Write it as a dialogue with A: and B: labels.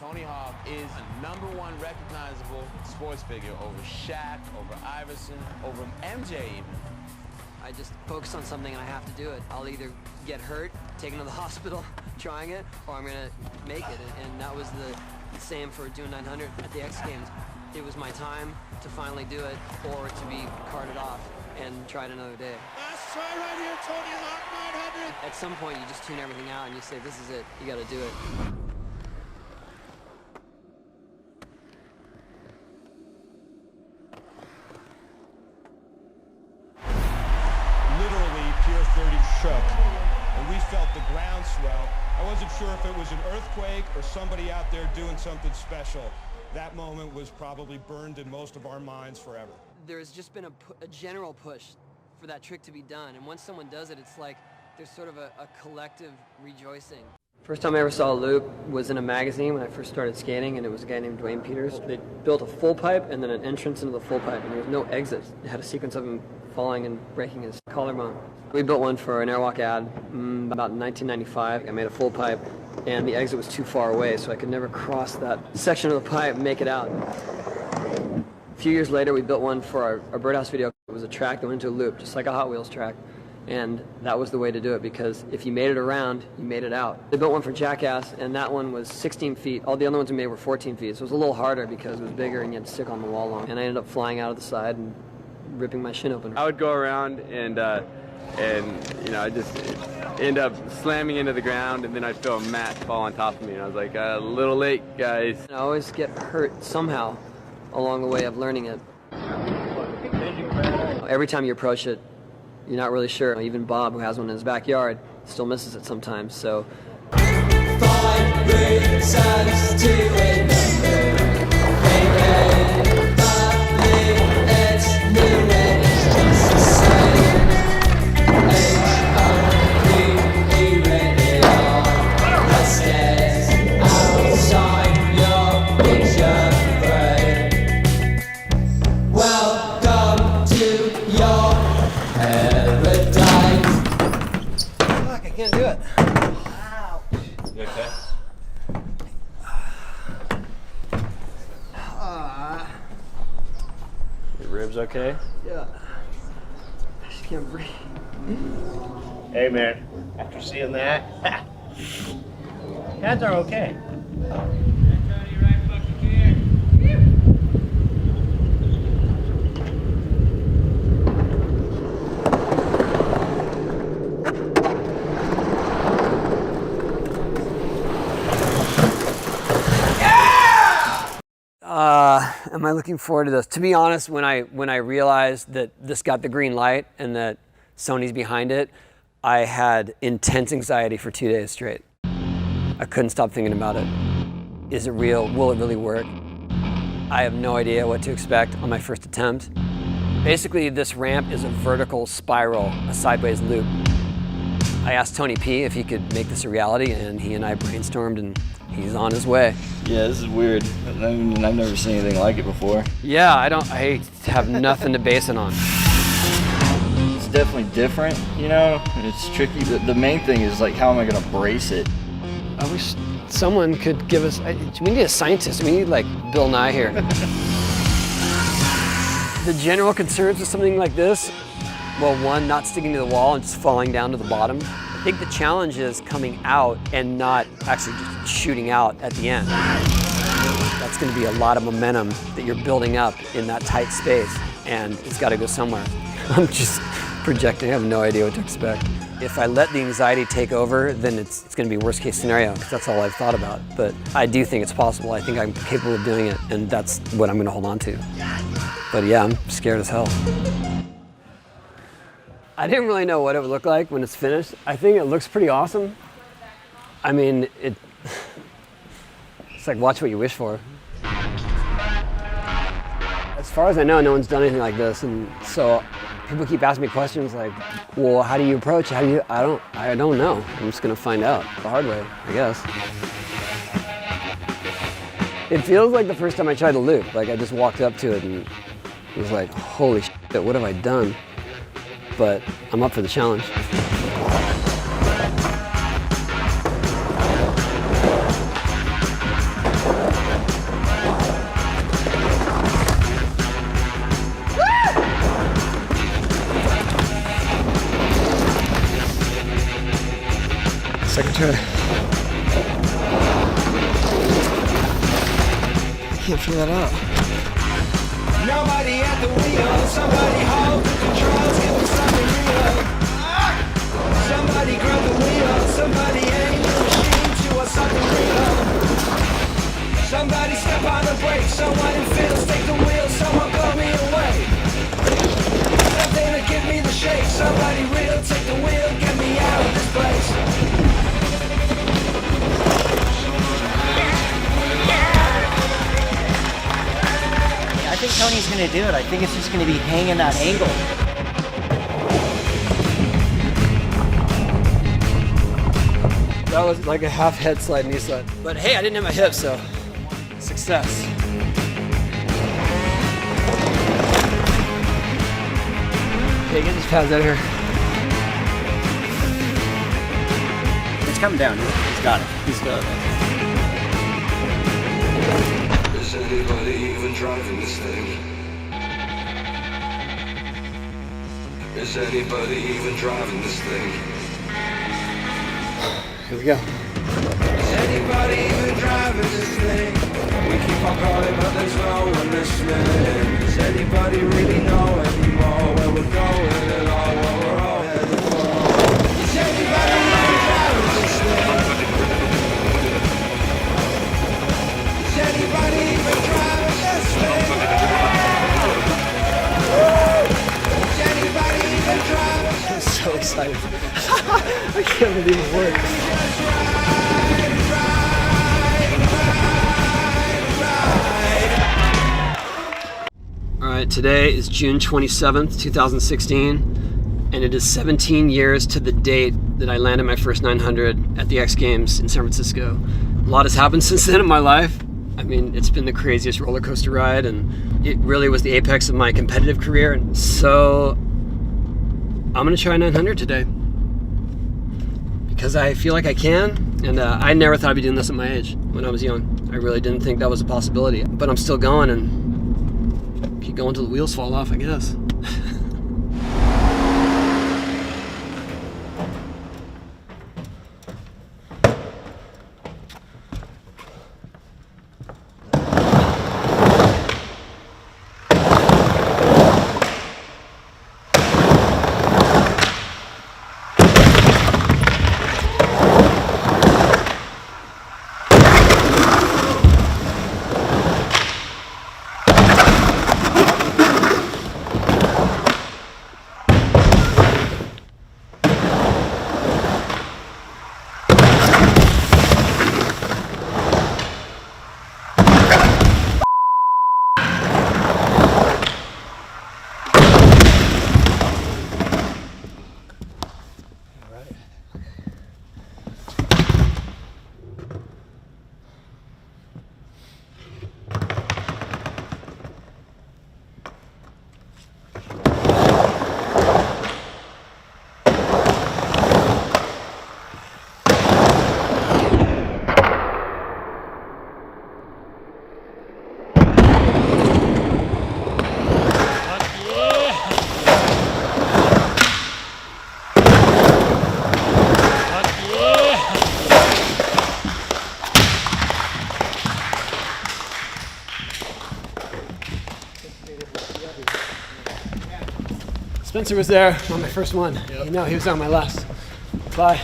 A: Tony Hawk is a #1 recognizable sports figure over Shaq, over Iverson, over MJ even.
B: I just focus on something and I have to do it. I'll either get hurt, taken to the hospital trying it, or I'm gonna make it. And that was the same for doing 900 at the X Games. It was my time to finally do it, or to be carted off and try it another day.
C: Last try right here, Tony Hawk 900.
B: At some point, you just tune everything out and you say, this is it, you gotta do it.
C: Literally, Pier 30 shook, and we felt the ground swell. I wasn't sure if it was an earthquake or somebody out there doing something special. That moment was probably burned in most of our minds forever.
B: There's just been a general push for that trick to be done, and once someone does it, it's like there's sort of a collective rejoicing. First time I ever saw a loop was in a magazine when I first started skating, and it was a guy named Dwayne Peters. They built a full pipe and then an entrance into the full pipe, and there was no exit. It had a sequence of him falling and breaking his collarbone. We built one for an Airwalk ad about 1995. I made a full pipe, and the exit was too far away, so I could never cross that section of the pipe and make it out. A few years later, we built one for our Birdhouse video. It was a track that went into a loop, just like a Hot Wheels track. And that was the way to do it, because if you made it around, you made it out. They built one for Jackass, and that one was 16 feet. All the other ones we made were 14 feet, so it was a little harder because it was bigger and you had to stick on the wall long. And I ended up flying out of the side and ripping my shin open.
D: I would go around and you know, I just end up slamming into the ground, and then I'd feel a mat fall on top of me, and I was like, a little late, guys.
B: I always get hurt somehow along the way of learning it. Every time you approach it, you're not really sure. Even Bob, who has one in his backyard, still misses it sometimes, so.
E: 5 reasons to remember. Maybe, lovely, it's new and it's just the same. H-O-P-E radio. The stairs outside your picture frame. Welcome to your paradise.
B: Fuck, I can't do it. Wow.
A: You okay?
D: Your ribs okay?
B: Yeah. I just can't breathe.
F: Hey man, after seeing that, hands are okay.
B: Am I looking forward to this? To be honest, when I realized that this got the green light and that Sony's behind it, I had intense anxiety for 2 days straight. I couldn't stop thinking about it. Is it real? Will it really work? I have no idea what to expect on my first attempt. Basically, this ramp is a vertical spiral, a sideways loop. I asked Tony P if he could make this a reality, and he and I brainstormed, and he's on his way.
G: Yeah, this is weird. I mean, I've never seen anything like it before.
B: Yeah, I have nothing to base it on.
G: It's definitely different, you know? It's tricky. The main thing is, like, how am I gonna brace it?
B: I wish someone could give us, we need a scientist. We need, like, Bill Nye here. The general concerns with something like this, well, one, not sticking to the wall and just falling down to the bottom. I think the challenge is coming out and not actually just shooting out at the end. That's going to be a lot of momentum that you're building up in that tight space, and it's got to go somewhere. I'm just projecting. I have no idea what to expect. If I let the anxiety take over, then it's going to be worst case scenario, because that's all I've thought about. But I do think it's possible. I think I'm capable of doing it, and that's what I'm going to hold on to. But yeah, I'm scared as hell. I didn't really know what it would look like when it's finished. I think it looks pretty awesome. I mean, it's like watch what you wish for. As far as I know, no one's done anything like this, and so people keep asking me questions like, well, how do you approach it? I don't know. I'm just gonna find out the hard way, I guess. It feels like the first time I tried the loop. Like I just walked up to it and it was like, holy shit, what have I done? But I'm up for the challenge. can't figure that out.
E: Nobody at the wheel, somebody hold the controls, give them something real. Somebody grab the wheel, somebody aim the machine to something real. Somebody step on the brakes, someone in fields take the wheel, someone blow me away. Something to give me the shake, somebody real take the wheel, get me out of this place.
H: I think Tony's gonna do it. I think it's just gonna be hanging that angle.
B: That was like a half head slide, knee slide. But hey, I didn't have my hips, so success. Okay, get these pads out of here.
H: It's coming down. He's got it.
B: He's got it.
I: Is anybody even driving this thing? Is anybody even driving this thing?
B: Here we go.
E: Is anybody even driving this thing? We keep on calling but there's no one listening. Does anybody really know anymore where we're going and all what we're all headed for? Is anybody even driving this thing? Is anybody even driving this thing? Is anybody even driving this thing?
B: I'm so excited. I can't believe it worked. Alright, today is June 27th, 2016, and it is 17 years to the date that I landed my first 900 at the X Games in San Francisco. A lot has happened since then in my life. I mean, it's been the craziest roller coaster ride, and it really was the apex of my competitive career. And so I'm gonna try 900 today because I feel like I can, and I never thought I'd be doing this at my age when I was young. I really didn't think that was a possibility, but I'm still going and keep going till the wheels fall off, I guess. Spencer was there on my first one. Yep. You know, he was on my last. Bye.